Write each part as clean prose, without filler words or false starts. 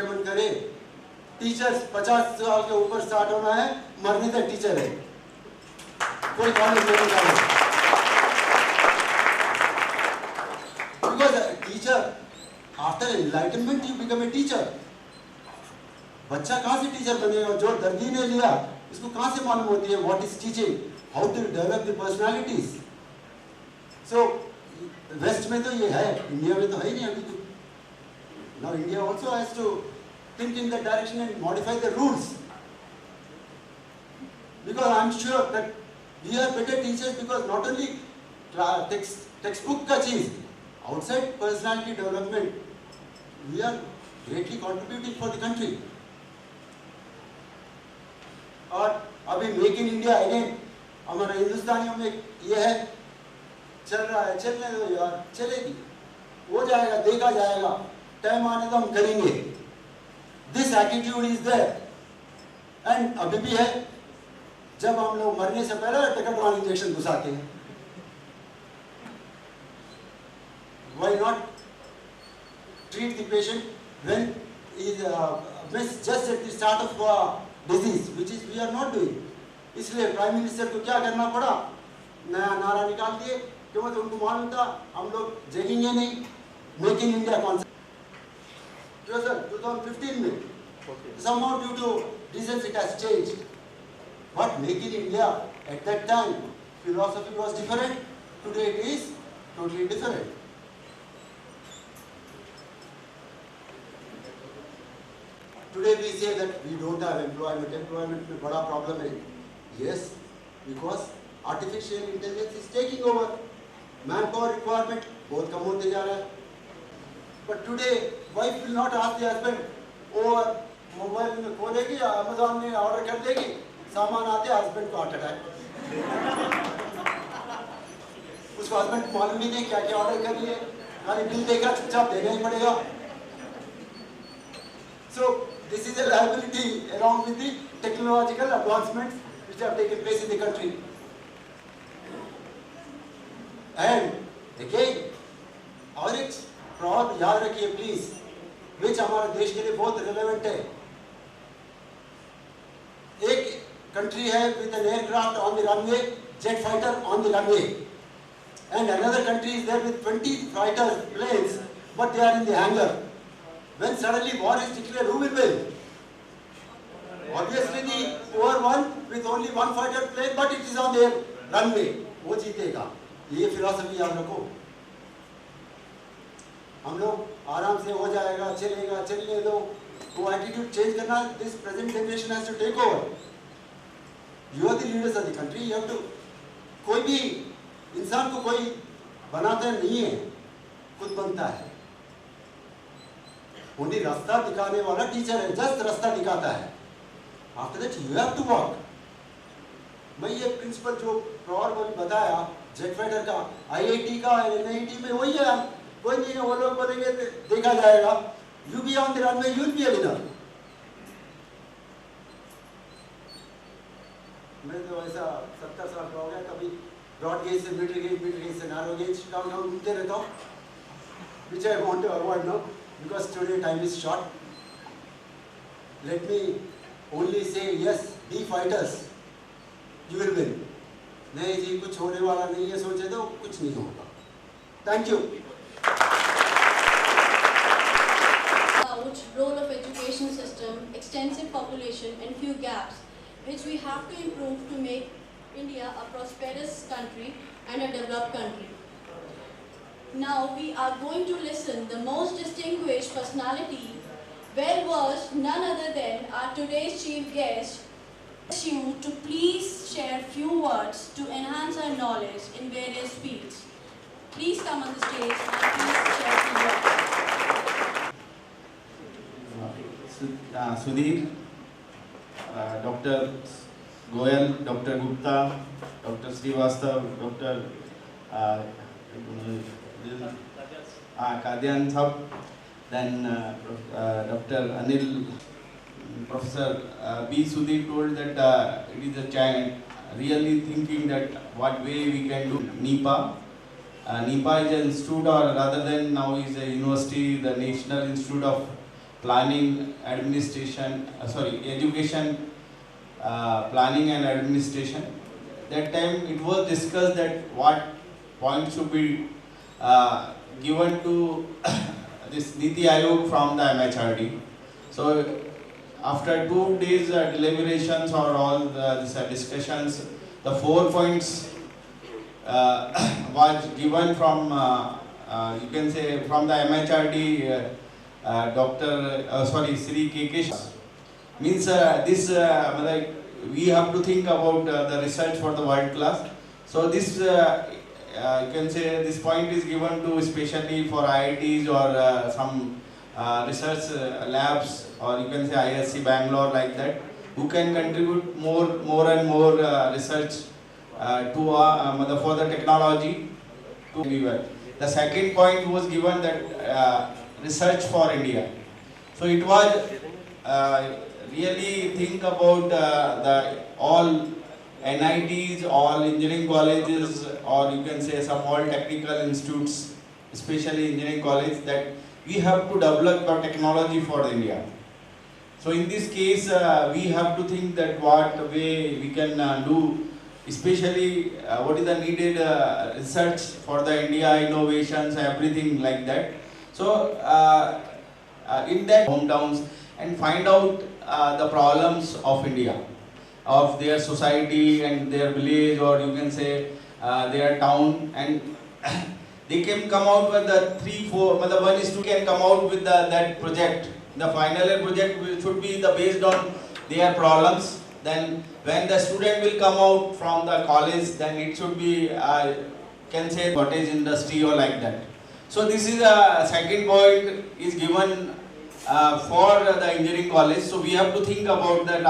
Recommend करे, teachers 50 साल के ऊपर स्टार्ट होना है, मरने तक टीचर है, कोई कॉलेज नहीं जाए। Because a teacher, after enlightenment, you become a teacher. बच्चा कहाँ से टीचर बनेगा? जो दर्दी ने लिया इसको कहाँ से मालूम होती है what is teaching, how to develop the personalities. So west में तो ये है, इंडिया में तो है ही नहीं अभी तो. Now India also has to think in that direction and modify the rules. Because I am sure that we are better teachers because not only textbook का चीज, outside personality development, we are greatly contributing for the country. और अभी make in India again हमारा हिंदुस्तानियों में ये है, चल रहा है, चलने दो यार, चलेगी, हो जाएगा, देखा जाएगा, टाइम आने तो हम करेंगे. This attitude is there and अभी भी है. जब हम लोग मरने से पहले टिकट वाला इंजेक्शन घुसाते हैं. Why not treat the patient when he is just at the start of disease, which is we are not doing. इसलिए प्राइम मिनिस्टर को क्या करना पड़ा, नया नारा निकाल दिए, क्योंकि उनको मालूम था हम लोग जगेंगे नहीं. मेक इन इंडिया कॉन्सेप्ट जो सर 2015 में somehow due to reasons it has changed, but make in India at that time philosophy was different. Today it is totally different. Today we say that we don't have employment. Employment में बड़ा problem है. Yes, because artificial intelligence is taking over. Manpower requirement बहुत कम होते जा रहा है. But today wife will not ask the husband, और mobile में खोलेगी, Amazon में ऑर्डर कर देगी, सामान आते हस्बैंड को हार्ट अटैक. उसको हस्बैंड को मालूम ही नहीं क्या क्या ऑर्डर कर लिए, खाली बिल देगा, चुपचाप देना ही पड़ेगा. So this is a liability along with the technological advancements which have taken place in the country. And again, और एक प्रॉब्लम याद रखिए प्लीज, which हमारे देश के लिए बहुत relevant है. एक country है with an aircraft on the runway, jet fighter on the runway, and another country is there with 20 fighter planes, but they are in the hangar. When suddenly war is declared, who will win? Obviously the poor one with only one fighter plane, but it is on their runway, वो जीतेगा. ये philosophy याद रखो. हम लोग आराम से हो जाएगा, चलेगा, चलने दो, वो एटीट्यूड चेंज करना. This present generation has to take over. You are the leaders of the country. You have to. कोई भी इंसान को कोई बनाता नहीं है, खुद बनता है. ओनली रास्ता दिखाने वाला टीचर है, जस्ट रास्ता दिखाता है. After that you have to walk. मैं ये प्रिंसिपल जो प्रॉर बताया जेट फाइटर का, आईआईटी का, एनआईटी में वही है. कोई नहीं है, वो लोग बोलेंगे देखा जाएगा. You be on the runway, you will be a winner. मैं तो ऐसा 70 साल का हो गया, कभी ब्रॉड गेज से मिडिल गेज, मिडिल गेज से नैरो गेज डाउन डाउन घूमते रहता हूँ, which I want to avoid now because today time is short. Let me only say yes, be fighters, you will win. नहीं जी, कुछ होने वाला नहीं है, सोचे तो कुछ नहीं होगा. Thank you. Role of education system, extensive population and few gaps which we have to improve to make India a prosperous country and a developed country. Now we are going to listen the most distinguished personality, well versed, none other than our today's chief guest. You to please share few words to enhance our knowledge in various fields. Please come on the stage and please share few words. Sudhir, Dr. Goyal, Dr. Gupta, Dr. Srivastav, Dr. Kadyan Sab, then Dr. Anil, Professor B. Sudhir told that it is a giant, really thinking that what way we can do NIPA. NIPA is an institute, or rather than now is a university, the National Institute of planning administration, education planning and administration. That time it was discussed that what points should be given to this Niti Aayog from the MHRD. So after 2 days deliberations or all these discussions, the 4 points was given from you can say from the MHRD Sri KK. Means like we have to think about the research for the world class. So this you can say this point is given to especially for IITs or some research labs, or you can say ISC Bangalore, like that, who can contribute more and more research to for the technology to be well. The second point was given that research for India. So it was really think about the all NITs, all engineering colleges, or you can say some all technical institutes, especially engineering college, that we have to develop the technology for India. So in this case, we have to think that what way we can do, especially what is the needed research for the India innovations, everything like that. So in that hometowns and find out the problems of India, of their society and their village, or you can say their town, and they can come out with the 3-4, the 1:2 can come out with that project. The final year project should be based on their problems. Then when the student will come out from the college, then it should be can say cottage industry or like that. So this is a second point is given for the engineering college. So we have to think about that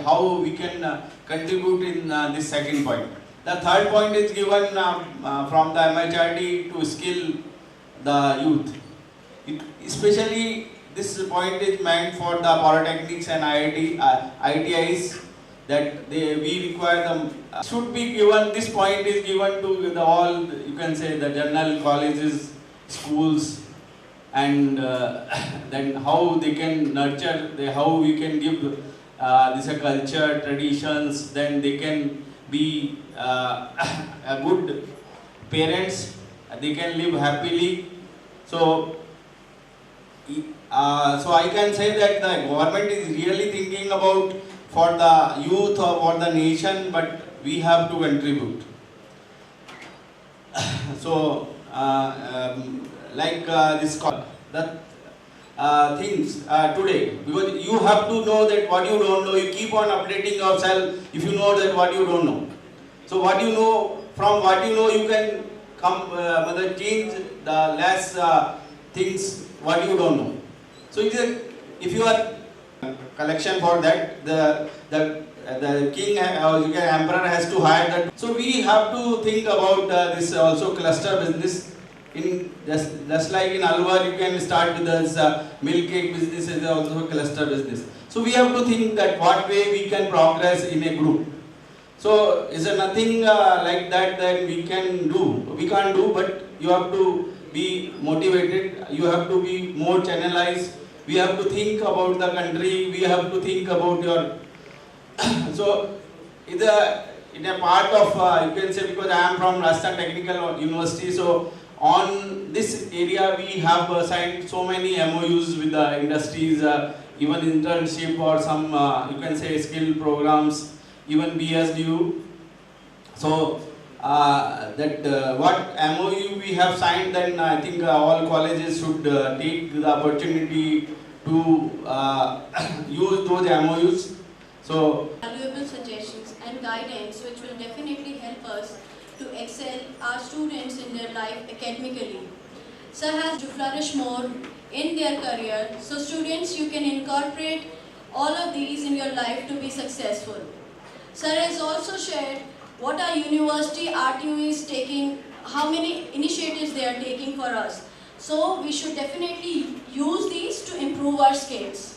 how we can contribute in this second point. The third point is given from the MHRD to skill the youth. Especially this point is meant for the polytechnics and ITIs, that we require them should be given. This point is given to the all, you can say, the general colleges, schools, and then how they can nurture, how we can give this a culture, traditions, then they can be a good parents, they can live happily. So I can say that the government is really thinking about for the youth or for the nation, but we have to contribute. So like this the things today, because you have to know that what you don't know, you keep on updating yourself if you know that what you don't know. So what you know, from what you know, you can come change the less things what you don't know. So if you are collection for that, the king or you can emperor has to hire that. So we have to think about this also cluster business. In just like in Alwar, you can start with this milk cake business is also a cluster business. So we have to think that what way we can progress in a group. So is there nothing like that we can do? We can't do, but you have to be motivated. You have to be more channelized. We have to think about the country. We have to think about your. So in a part of you can say, because I am from Rajasthan Technical University, so on this area we have signed so many MOUs with the industries, even internship or some you can say skill programs, even BSDU. So what MOU we have signed, then I think all colleges should take the opportunity to use those MOUs. So valuable suggestions and guidance which will definitely help us to excel our students in their life academically. Sir has to flourish more in their career. So students, you can incorporate all of these in your life to be successful. Sir has also shared what our university RTU is taking, how many initiatives they are taking for us. So we should definitely use these to improve our skills.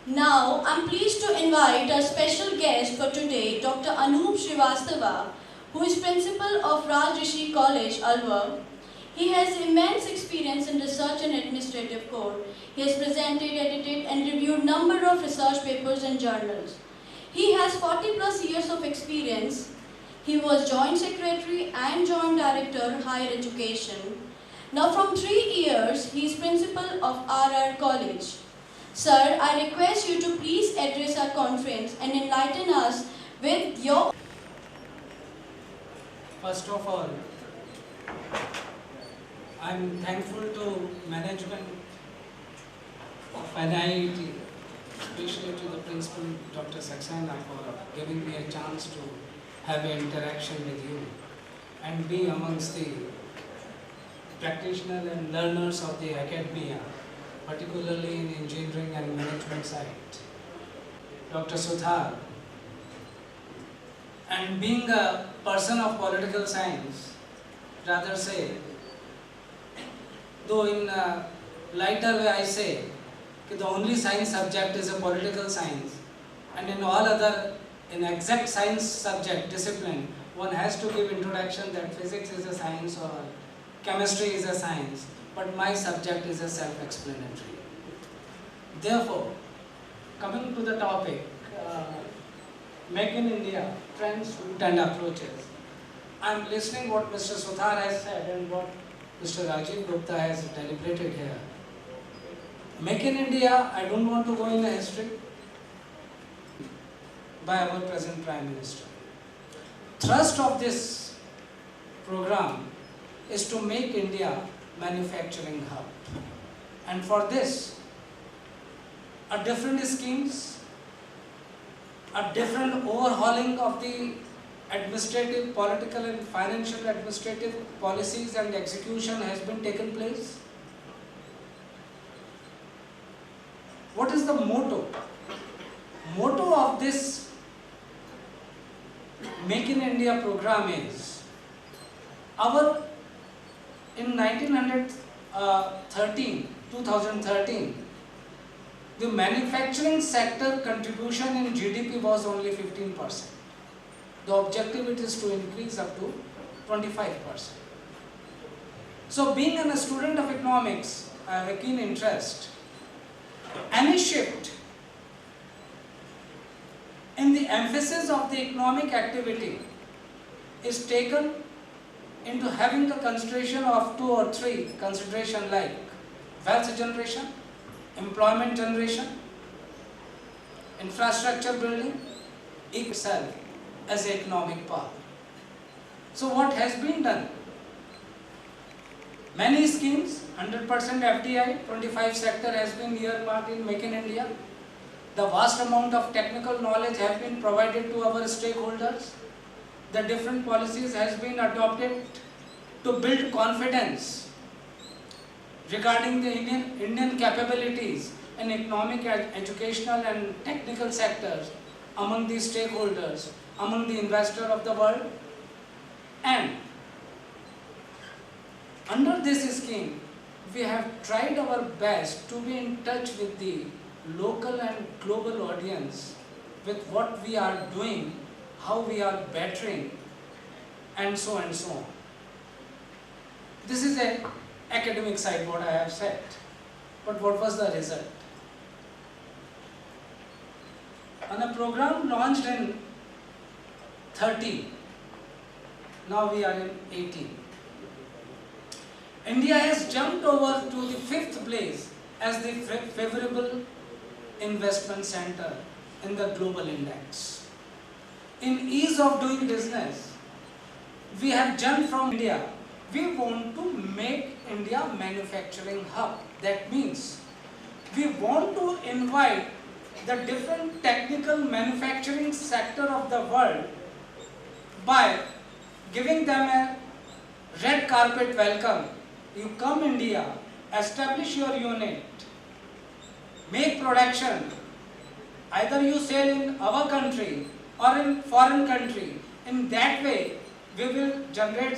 Now, I'm pleased to invite our special guest for today, Dr. Anup Srivastava, who is principal of Raj Rishi College, Alwar. He has immense experience in research and administrative code. He has presented, edited, and reviewed number of research papers and journals. He has 40 plus years of experience. He was Joint Secretary and Joint Director, Higher Education. Now from 3 years, he is Principal of RR College. Sir, I request you to please address our conference and enlighten us with your... First of all, I'm thankful to management of NIET, especially to the principal, Dr. Saxena, for giving me a chance to have an interaction with you and be amongst the practitioners and learners of the academia, particularly in engineering and management side. Dr. Sudhar, and being a person of political science, rather say, though in a lighter way I say, that the only science subject is a political science, and in all other, in exact science subject, discipline, one has to give introduction that physics is a science or chemistry is a science, but my subject is a self-explanatory. Therefore, coming to the topic, Make in India, trends, route and approaches. I am listening what Mr. Sudhar has said and what Mr. Rajiv Gupta has deliberated here. Make in India, I don't want to go in a history, by our present Prime Minister. Thrust of this program is to make India manufacturing hub. And for this, a different schemes, a different overhauling of the administrative, political and financial administrative policies and execution has been taken place. What is the motto? Motto of this Make in India program is, in 2013, the manufacturing sector contribution in GDP was only 15%. The objective is to increase up to 25%. So being a student of economics, I have a keen interest. Any shift in the emphasis of the economic activity is taken into having a consideration of 2 or 3 considerations like wealth generation, employment generation, infrastructure building, itself as an economic path. So what has been done? Many schemes, 100% FDI, 25 sector has been earmarked in Make in India. The vast amount of technical knowledge have been provided to our stakeholders. The different policies has been adopted to build confidence regarding the Indian capabilities in economic, educational and technical sectors among the stakeholders, among the investors of the world. And under this scheme, we have tried our best to be in touch with the local and global audience with what we are doing, how we are bettering, and so on. This is an academic side what I have said, but what was the result? On a program launched in 13, now we are in 18. India has jumped over to the 5th place as the favorable investment center in the global index. In ease of doing business, we have jumped from India. We want to make India manufacturing hub. That means we want to invite the different technical manufacturing sector of the world by giving them a red carpet welcome. You come India, establish your unit, make production, either you sell in our country or in foreign country. In that way, we will generate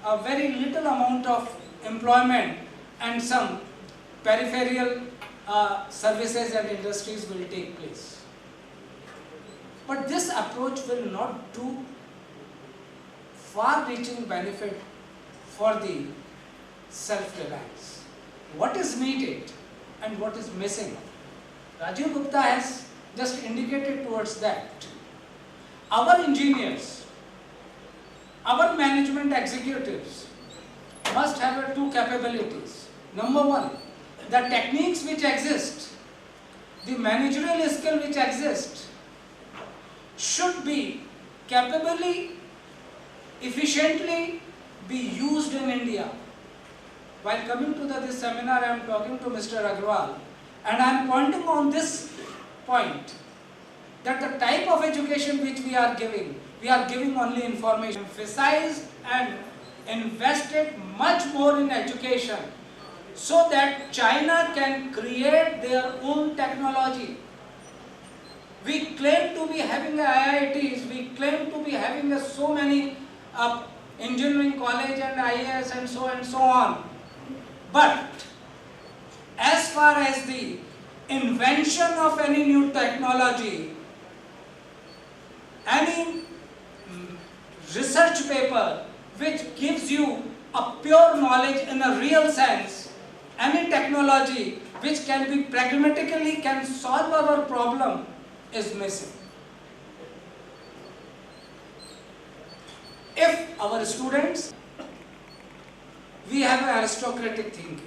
a very little amount of employment and some peripheral services and industries will take place. But this approach will not do far-reaching benefit for the self-reliance. What is needed and what is missing? Rajiv Gupta has just indicated towards that. Our engineers, our management executives must have two capabilities. Number one, the techniques which exist, the managerial skill which exists, should be capably, efficiently be used in India. While coming to this seminar, I am talking to Mr. Agarwal, and I am pointing on this point, that the type of education which we are giving only information. Emphasize and invested much more in education so that China can create their own technology. We claim to be having IITs, we claim to be having so many engineering college and IAS and so on. But as far as the invention of any new technology, any research paper which gives you a pure knowledge in a real sense, any technology which can be pragmatically can solve our problem is missing. If our students, we have an aristocratic thinking.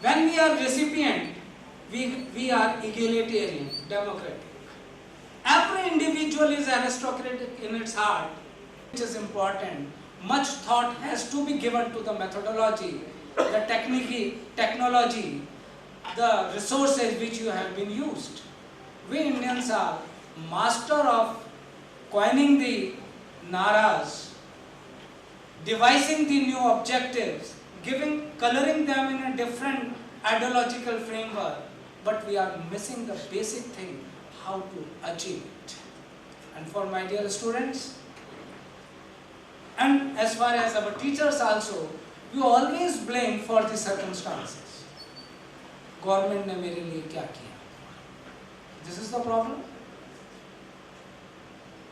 When we are recipient, we are egalitarian, democratic. Every individual is aristocratic in its heart, which is important. Much thought has to be given to the methodology, the technology, the resources which you have been used. We Indians are master of coining the naras, devising the new objectives, coloring them in a different ideological framework, but we are missing the basic thing, how to achieve it. And for my dear students, and as far as our teachers also, we always blame for the circumstances. Government ने मेरे लिए क्या किया? This is the problem.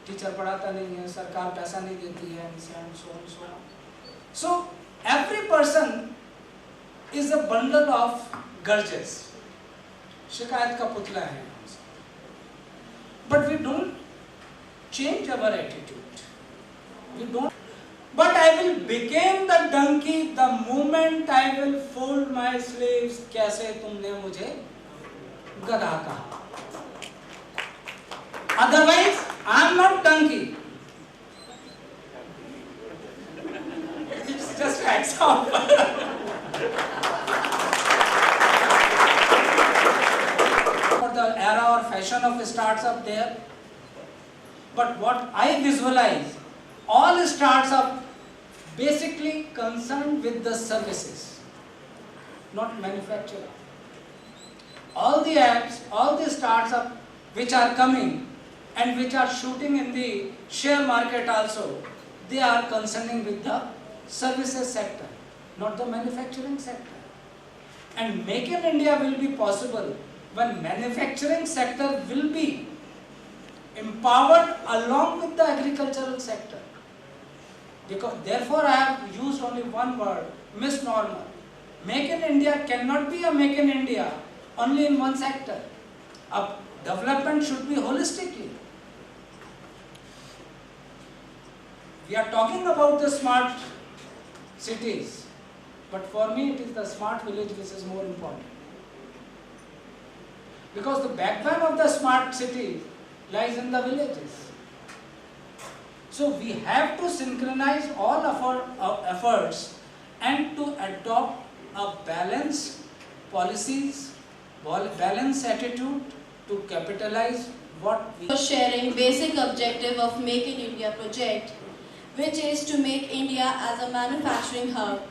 Teacher पढ़ाता नहीं है, सरकार पैसा नहीं देती है, and so on, so on. So every person is a bundle of grudges. शिकायत का पुतला है. But we don't change our attitude. We don't. But I will become the donkey the moment I will fold my sleeves. कैसे तुमने मुझे गधा कहा? Otherwise, I am not donkey. It's just an example. For the era or fashion of startup there, but what I visualize, all startup basically concerned with the services, not manufacturing. All the apps, all the startups which are coming and which are shooting in the share market also, they are concerning with the services sector, not the manufacturing sector. And Make in India will be possible when manufacturing sector will be empowered along with the agricultural sector. Because therefore I have used only one word, misnomer. Make in India cannot be a Make in India only in one sector. Development should be holistically. We are talking about the smart cities, but for me it is the smart village which is more important. Because the backbone of the smart city lies in the villages. So we have to synchronize all of our efforts and to adopt a balanced policies, balanced attitude to capitalize what we... Sharing basic objective of Make in India project, which is to make India as a manufacturing hub.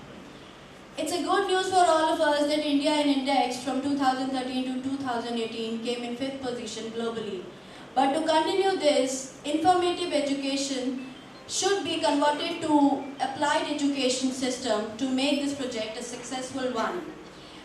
It's a good news for all of us that India in index from 2013 to 2018 came in 5th position globally. But to continue this, informative education should be converted to applied education system to make this project a successful one.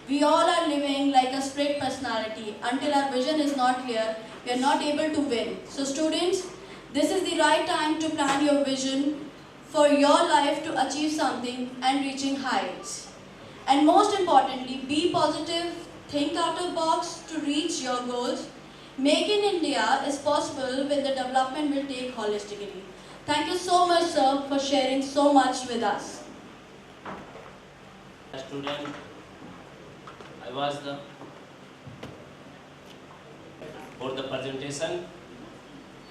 We all are living like a split personality. Until our vision is not clear, we are not able to win. So students, this is the right time to plan your vision for your life to achieve something and reaching heights. And most importantly, be positive, think out of the box to reach your goals. Make in India is possible when the development will take holistically. Thank you so much, sir, for sharing so much with us. Student, I was for the presentation,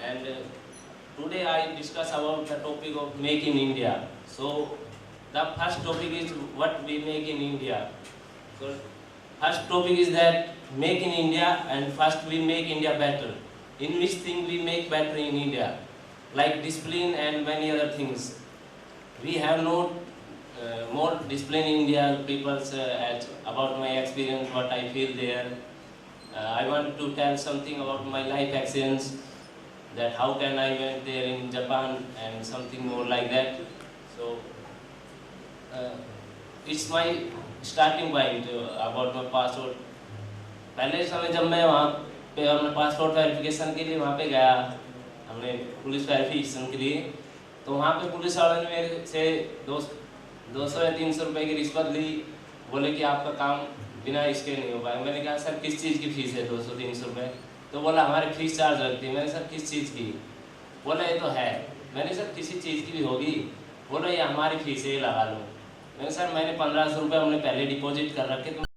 and today I discuss about the topic of Make in India. So the first topic is what we make in India. So first topic is that make in India, and first we make India better. In which thing we make better in India, like discipline and many other things. We have no more discipline in India. People about my experience, what I feel there. I want to tell something about my life experience, that how can I went there in Japan and something more like that. So it's my starting point about my passport. पहले समय जब मैं वहाँ पे अपने passport verification के लिए वहाँ पे गया, हमने पुलिस वेरिफिकेशन के लिए, तो वहाँ पे पुलिस वाले ने मेरे से 200 या 300 रुपए की रिश्वत ली। बोले कि आपका काम बिना इसके नहीं हो पाएगा। मैंने कहा सर किस चीज़ की फ़ीस है 200-300 रुपये? तो बोला हमारी फ़ीस चार्ज लगती है। मैंने सर किस चीज़ की? बोला ये तो है। मैंने सर किसी चीज़ की भी होगी? बोला ये हमारी फ़ीस है, ये लगा लो। मैंने सर मैंने 1500 रुपये हमने पहले डिपॉजिट कर रखे।